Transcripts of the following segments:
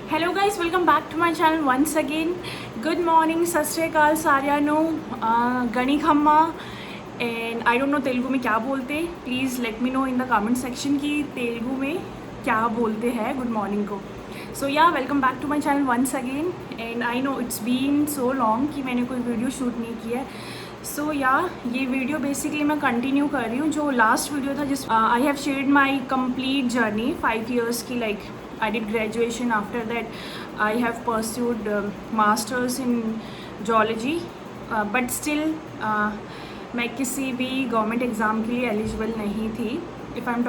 Hello guys, welcome back to my channel once again. Good morning, सत श्री अकाल सारियानो, गणी खम्मा. And I don't know Telugu में क्या बोलते. Please let me know in the comment section कि तेलुगु में क्या बोलते हैं गुड मॉर्निंग को. So yeah welcome back to my channel once again. And I know it's been so long कि मैंने कोई वीडियो शूट नहीं किया है. सो या ये वीडियो बेसिकली मैं कंटिन्यू कर रही हूँ जो लास्ट वीडियो था, जिस I have shared my complete journey 5 years की. Like I did graduation. After that I have pursued masters in geology, but still मैं किसी भी गवर्नमेंट एग्ज़ाम के लिए एलिजिबल नहीं थी. If I am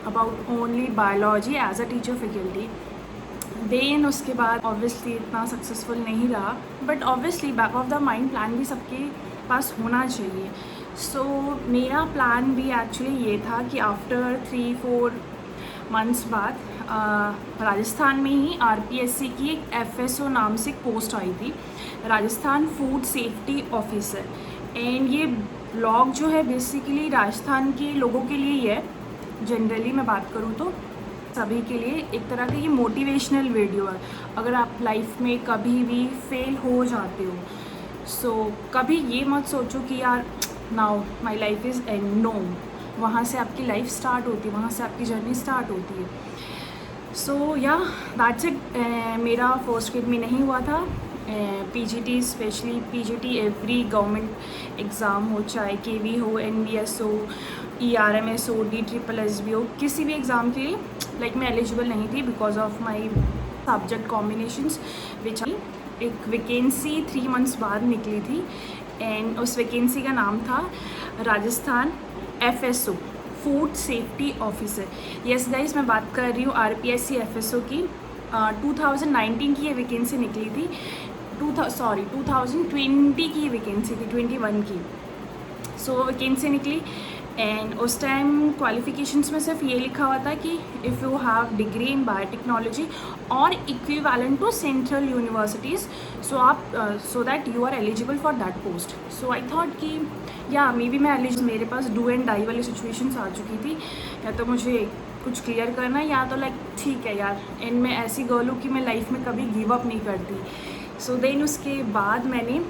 about only biology as a teacher faculty. Then उसके बाद ऑब्वियसली इतना सक्सेसफुल नहीं रहा, but obviously back of the mind plan भी सबके पास होना चाहिए. सो मेरा प्लान भी एक्चुअली ये था कि आफ्टर 3-4 मंथ्स बाद राजस्थान में ही आरपीएससी की एक एफएसओ नाम से एक पोस्ट आई थी, Rajasthan food safety officer. And ये ब्लॉग जो है बेसिकली राजस्थान के लोगों के लिए ही है. जनरली मैं बात करूँ तो सभी के लिए एक तरह का ये मोटिवेशनल वीडियो है. अगर आप लाइफ में कभी भी फेल हो जाते हो, सो कभी ये मत सोचो कि यार now my life is end. No, वहाँ से आपकी लाइफ स्टार्ट होती है, वहाँ से आपकी जर्नी स्टार्ट होती है. सो या दैट्स इट. मेरा फर्स्ट ग्रेड में नहीं हुआ था. PGT, specially PGT every government exam हो, चाहे केवी हो, एनबीएस हो, ईआरएमएस हो, DSSB हो, किसी भी एग्ज़ाम के लिए लाइक मैं एलिजिबल नहीं थी because of my subject combinations. Which एक वैकेंसी 3 months बाद निकली थी. एंड उस वैकेंसी का नाम था Rajasthan FSO, food safety officer. Yes guys, मैं बात कर रही हूँ आरपीएससी एफएसओ की. 2019 की ये वैकेंसी निकली थी. 2020 की वैकेंसी थी, 21 की. सो वैकेंसी निकली. एंड उस टाइम क्वालिफिकेशंस में सिर्फ ये लिखा हुआ था कि if you have degree in biotechnology और equivalent to central universities, so that you are eligible for that post. So I thought कि या मे बी मैं एलिजिबल. मेरे पास डू एंड डाई वाली सिचुएशंस आ चुकी थी. या तो मुझे कुछ क्लियर करना है, या तो लाइक ठीक है यार, एंड मैं ऐसी गर्ल हूँ कि मैं लाइफ में कभी गिव अप नहीं करती. सो देन उसके बाद मैंने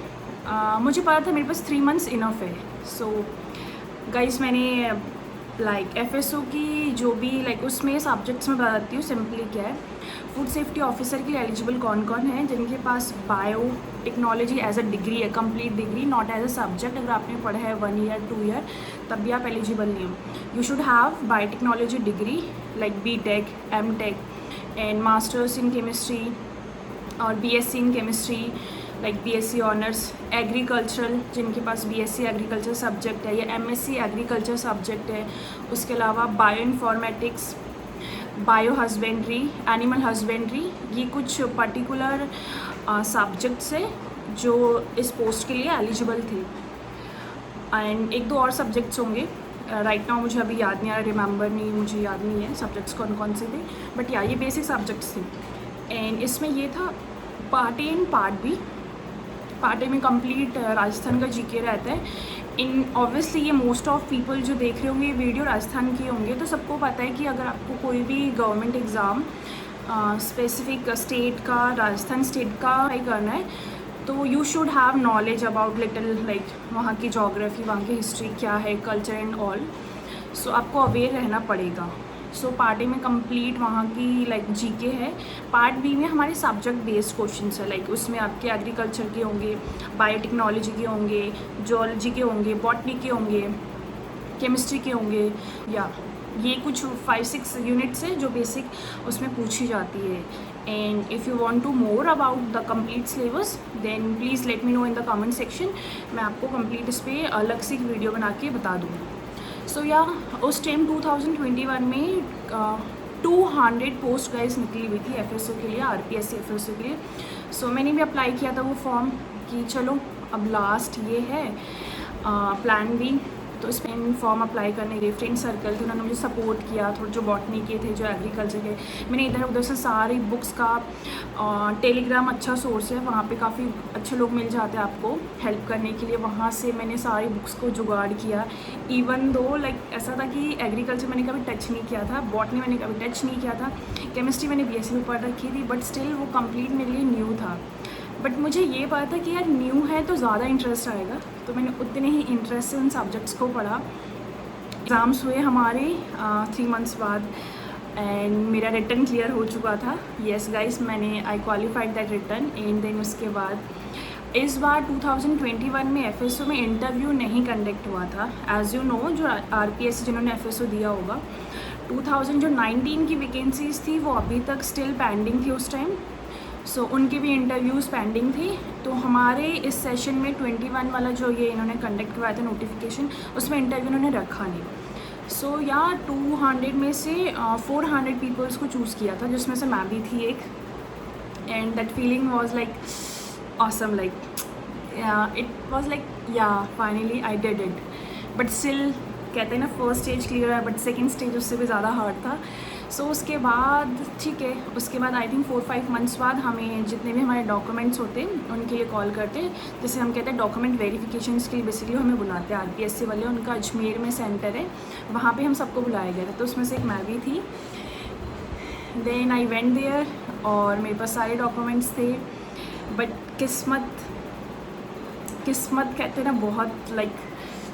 मुझे पता था मेरे पास 3 months इनफ है. सो गाइस, मैंने लाइक एफएसओ की जो भी लाइक उसमें सब्जेक्ट्स में बताती हूँ सिंपली क्या है. फूड सेफ्टी ऑफिसर के लिए एलिजिबल कौन कौन है जिनके पास biotechnology as a degree है, complete degree, not as a subject. अगर आपने पढ़ा है 1 year 2 year तब भी आप एलिजिबल नहीं हो. You should have biotechnology degree like BTech, MTech and masters in chemistry और BSc in chemistry, like BSc honours. Agricultural जिनके पास बीएससी एग्रीकल्चर सब्जेक्ट है या एमएससी एग्रीकल्चर सब्जेक्ट है. उसके अलावा bio informatics, bio husbandry, animal husbandry, ये कुछ पर्टिकुलर सब्जेक्ट्स है जो इस पोस्ट के लिए एलिजिबल थे. एंड 1-2 और सब्जेक्ट्स होंगे. राइट नाउ मुझे अभी याद नहीं आ रहा, रिमेंबर नहीं, मुझे याद नहीं है सब्जेक्ट्स कौन कौन से थे, बट या ये बेसिक सब्जेक्ट्स थे. एंड इसमें ये था part A and part B. Part A में कंप्लीट राजस्थान का जीके रहता है. इन ऑब्वियसली ये मोस्ट ऑफ पीपल जो देख रहे होंगे ये वीडियो राजस्थान के होंगे, तो सबको पता है कि अगर आपको कोई भी गवर्नमेंट एग्ज़ाम स्पेसिफिक स्टेट का, राजस्थान स्टेट का ट्राई करना है, तो you should have knowledge about little like वहाँ की जोग्राफी, वहाँ की हिस्ट्री क्या है, कल्चर एंड ऑल. सो आपको अवेयर रहना पड़ेगा. सो पार्ट ए में कंप्लीट वहाँ की लाइक जीके है. पार्ट बी में हमारे सब्जेक्ट बेस्ड क्वेश्चंस है. लाइक उसमें आपके एग्रीकल्चर के होंगे, बायोटेक्नोलॉजी के होंगे, जोलॉजी के होंगे, बॉटनी के होंगे, केमिस्ट्री के होंगे. या ये कुछ 5-6 यूनिट्स है जो बेसिक उसमें पूछी जाती है. And if you want to more about the complete syllabus then please let me know in the comment section. मैं आपको कंप्लीट इस पर अलग से एक वीडियो बना के बता दूँगी. सो या उस टाइम 2021 में 200 पोस्ट गाइस निकली हुई थी एफएसओ के लिए, आरपीएससी एफएसओ के लिए. सो मैंने भी अप्लाई किया था वो फॉर्म कि चलो अब लास्ट ये है प्लान बी. तो इसमें फॉर्म अप्लाई करने गए, फ्रेंड सर्कल थे, उन्होंने मुझे सपोर्ट किया, थोड़े जो बॉटनी के थे, जो एग्रीकल्चर के। मैंने इधर उधर से सारी बुक्स का, टेलीग्राम अच्छा सोर्स है, वहाँ पे काफ़ी अच्छे लोग मिल जाते हैं आपको हेल्प करने के लिए। वहाँ से मैंने सारी बुक्स को जुगाड़ किया। इवन दो ऐसा था कि एग्रीकल्चर मैंने कभी टच नहीं किया था, बॉटनी मैंने कभी टच नहीं किया था, केमिस्ट्री मैंने BSc में पढ़ रखी थी, बट स्टिल वो कंप्लीट मेरे लिए न्यू था। बट मुझे ये पता था कि यार न्यू है तो ज़्यादा इंटरेस्ट आएगा, तो मैंने उतने ही इंटरेस्ट से उन सब्जेक्ट्स को पढ़ा। एग्ज़ाम्स हुए हमारे 3 मंथ्स बाद एंड मेरा रिटर्न क्लियर हो चुका था। Yes guys, I qualified that written. And then उसके बाद इस बार 2021 में FSO में इंटरव्यू नहीं कंडक्ट हुआ था। एज़ यू नो, जो RPS जिन्होंने FSO दिया होगा, 2019 की वैकेंसीज़ थी वो अभी तक स्टिल पेंडिंग थी उस टाइम। सो उनके भी इंटरव्यूज़ पेंडिंग थी। तो हमारे इस सेशन में 21 वाला जो ये इन्होंने कंडक्ट करवाया था नोटिफिकेशन, उसमें इंटरव्यू इन्होंने रखा नहीं। सो या 200 में से 400 पीपल्स को चूज़ किया था, जिसमें से मैं भी थी एक। And that feeling was like awesome, it was finally I did it. But still कहते हैं ना, फर्स्ट स्टेज क्लियर है, बट सेकेंड स्टेज उससे भी ज़्यादा हार्ड था। सो उसके बाद ठीक है, उसके बाद आई थिंक 4-5 मंथ्स बाद हमें जितने भी हमारे डॉक्यूमेंट्स होते हैं उनके लिए कॉल करते हैं, जैसे हम कहते हैं डॉक्यूमेंट वेरिफिकेशंस के लिए बेसिकली हमें बुलाते हैं। RPSC वाले, उनका अजमेर में सेंटर है, वहाँ पे हम सबको बुलाया गया था, तो उसमें से एक मैं भी थी। देन आई वेंट देयर और मेरे पास सारे डॉक्यूमेंट्स थे। बट किस्मत कहते हैं ना, बहुत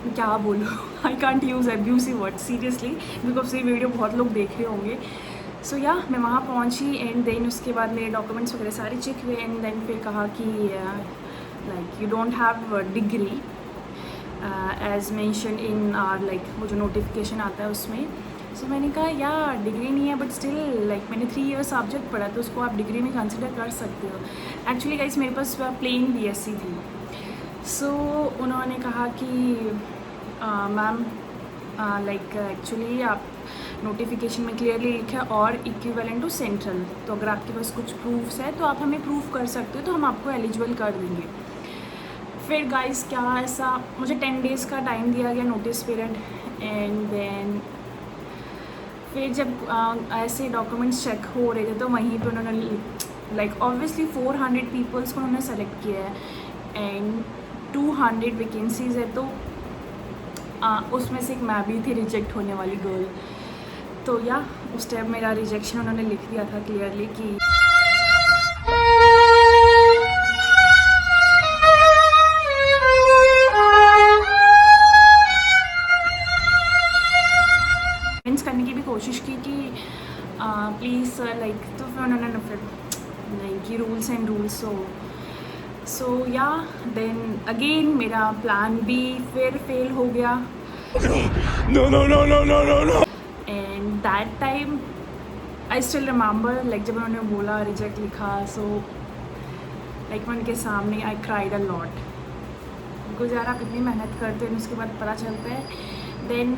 क्या बोलूँ, I can't use abusive word seriously, because ये वीडियो बहुत लोग देख रहे होंगे। सो या मैं वहाँ पहुँची एंड देन उसके बाद मेरे डॉक्यूमेंट्स वगैरह सारे चेक हुए। एंड देन फिर कहा कि you don't have degree as mention in our वो जो नोटिफिकेशन आता है उसमें। सो मैंने कहा या डिग्री नहीं है, बट स्टिल मैंने 3 ईयर सब्जेक्ट पढ़ा, तो उसको आप डिग्री में कंसिडर कर सकते हो। एक्चुअली गाइस मेरे पास प्लेन BSc थी। सो उन्होंने कहा कि मैम एक्चुअली आप नोटिफिकेशन में क्लियरली लिखा है और इक्विवेलेंट टू सेंट्रल, तो अगर आपके पास कुछ प्रूफ्स है तो आप हमें प्रूफ कर सकते हो, तो हम आपको एलिजिबल कर देंगे। फिर गाइस क्या ऐसा, मुझे 10 डेज़ का टाइम दिया गया नोटिस पीरियड। एंड देन फिर जब ऐसे डॉक्यूमेंट्स चेक हो रहे थे, तो वहीं पे उन्होंने ऑब्वियसली 400 पीपल्स को उन्होंने सेलेक्ट किया है एंड 200 वैकेंसीज़ है, तो उसमें से एक मैं भी थी रिजेक्ट होने वाली गर्ल। तो या उस टाइम मेरा रिजेक्शन उन्होंने लिख दिया था क्लियरली कि करने की भी कोशिश की कि प्लीज़ सर तो फिर उन्होंने फिर नहीं कि रूल्स एंड रूल्स। सो या देन अगेन मेरा प्लान बी फिर फेल हो गया। No and that time I still remember जब उन्होंने बोला रिजेक्ट लिखा, सो मैं उनके सामने I cried a lot, because यार आप इतनी मेहनत करते हैं, उसके बाद पता चलता है। देन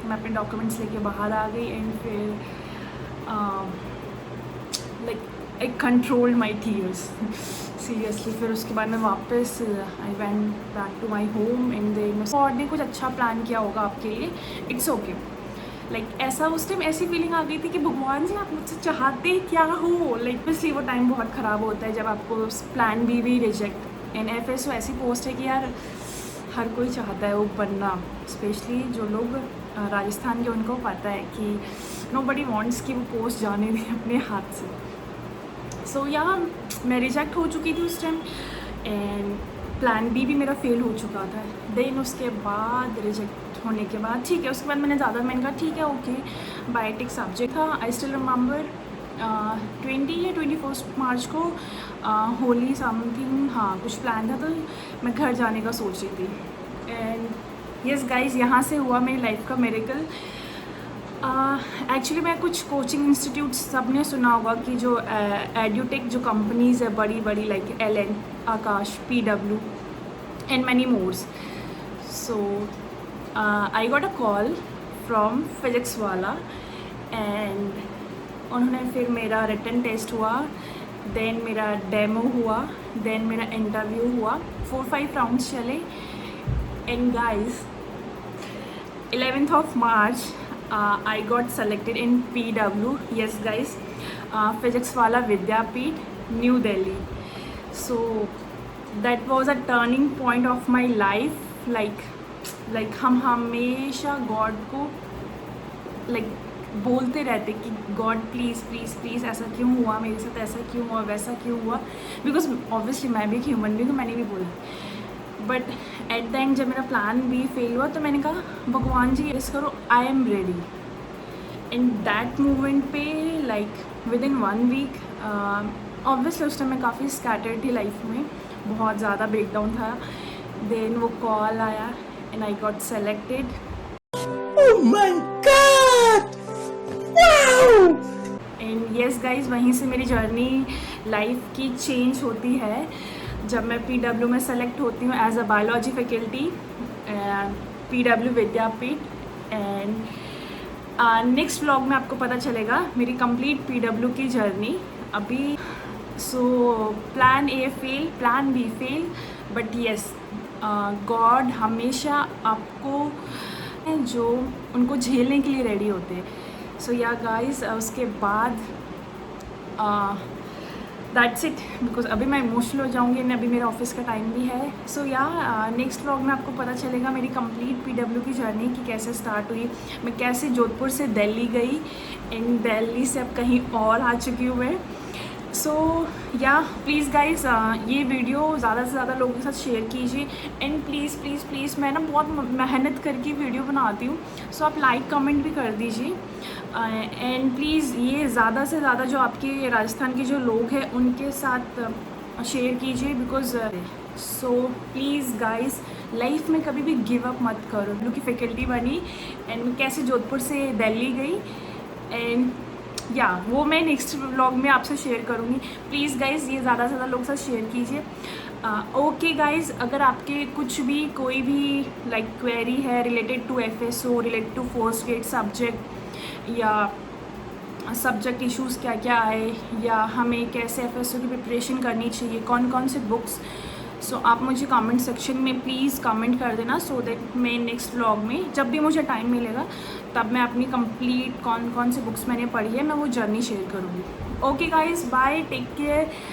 मैं अपने डॉक्यूमेंट्स लेके बाहर आ गई एंड फिर I controlled my tears seriously. फिर उसके बाद मैं वापस आई went back to my home and then God ने कुछ अच्छा प्लान किया होगा आपके लिए, इट्स ओके। ऐसा उस टाइम ऐसी फीलिंग आ गई थी कि भगवान जी आप मुझसे चाहते क्या हो। इसलिए वो टाइम बहुत ख़राब होता है जब आपको प्लान भी रिजेक्ट। एंड FSO ऐसी पोस्ट है कि यार हर कोई चाहता है वो बनना, स्पेशली जो लोग राजस्थान के, उनको पता है कि नोबडी वांट्स कि वो पोस्ट जाने दें अपने हाथ से। सो या मैं रिजेक्ट हो चुकी थी उस टाइम एंड प्लान बी भी मेरा फेल हो चुका था। देन उसके बाद रिजेक्ट होने के बाद ठीक है, उसके बाद मैंने कहा ठीक है ओके, बायोटेक सब्जेक्ट था। आई स्टिल रिमेंबर 20 या 21 मार्च को होली समथिंग, हाँ कुछ प्लान था, तो मैं घर जाने का सोच रही थी। एंड यस गाइज, यहाँ से हुआ मेरी लाइफ का मिरेकल। एक्चुअली मैं कुछ कोचिंग इंस्टीट्यूट्स सबने सुना होगा कि जो एड्यूटेक जो कंपनीज़ है बड़ी बड़ी LN, Aakash, PW and many mores. So I got a call from physics वाला एंड उन्होंने फिर मेरा रिटन टेस्ट हुआ, देन मेरा डेमो हुआ, देन मेरा इंटरव्यू हुआ, 4-5 राउंड्स चले। And guys 11th of March, I got selected in PW. Yes, guys, Physics Wala Vidyapeeth, New Delhi. So that was a turning point of my life. Like हम हमेशा God को बोलते रहते कि God please please please ऐसा क्यों हुआ मेरे साथ, ऐसा क्यों हुआ, वैसा क्यों हुआ, बिकॉज ऑब्वियसली मैं भी एक ह्यूमन बीइंग हूँ, मैंने भी बोला. बट एट द एंड जब मेरा प्लान भी फेल हुआ तो मैंने कहा भगवान जी ऐसा करो, I am ready. In that moment पे विद इन 1 वीक, ऑब्वियसली उस टाइम मैं काफ़ी स्कैटर्ड थी लाइफ में, बहुत ज़्यादा ब्रेकडाउन था. देन वो कॉल आया and I got selected. Oh my God! Wow! And yes guys, वहीं से मेरी जर्नी लाइफ की चेंज होती है जब मैं PW में सेलेक्ट होती हूँ as a biology faculty, PW Vidyapeeth. And next vlog में आपको पता चलेगा मेरी कंप्लीट PW की जर्नी. अभी so plan A fail, plan B fail, but yes God हमेशा आपको जो उनको झेलने के लिए रेडी होते हैं. सो या गाइस, उसके बाद दैट्स इट, बिकॉज अभी मैं इमोशनल हो जाऊंगी एंड अभी मेरा ऑफिस का टाइम भी है. सो या नेक्स्ट व्लॉग में आपको पता चलेगा मेरी कंप्लीट PW की जर्नी कि कैसे स्टार्ट हुई, मैं कैसे जोधपुर से दिल्ली गई एंड दिल्ली से अब कहीं और आ चुकी हूँ मैं. सो या प्लीज़ गाइज, ये वीडियो ज़्यादा से ज़्यादा लोगों के साथ शेयर कीजिए. एंड प्लीज़ प्लीज़ प्लीज़, मैं ना बहुत मेहनत करके वीडियो बनाती हूँ, सो आप लाइक कमेंट भी कर दीजिए. एंड प्लीज़ ये ज़्यादा से ज़्यादा जो आपके राजस्थान के जो लोग हैं उनके साथ शेयर कीजिए, because so please guys, life में कभी भी गिव अप मत करो. क्योंकि फैकल्टी बनी एंड कैसे जोधपुर से दिल्ली गई, एंड या वो मैं नेक्स्ट व्लॉग में आपसे शेयर करूँगी. प्लीज़ गाइज़, ये ज़्यादा से ज़्यादा लोग साथ शेयर कीजिए. ओके गाइज़, अगर आपके कुछ भी कोई भी क्वेरी है related to FSO, related to first grade subject, या सब्जेक्ट इश्यूज़ क्या क्या आए, या हमें कैसे FSO की प्रिपरेशन करनी चाहिए, कौन कौन से बुक्स, सो आप मुझे कमेंट सेक्शन में प्लीज़ कमेंट कर देना, सो दैट मैं नेक्स्ट व्लॉग में जब भी मुझे टाइम मिलेगा तब मैं अपनी कंप्लीट कौन कौन से बुक्स मैंने पढ़ी है मैं वो जर्नी शेयर करूँगी. Okay guys, bye, take care.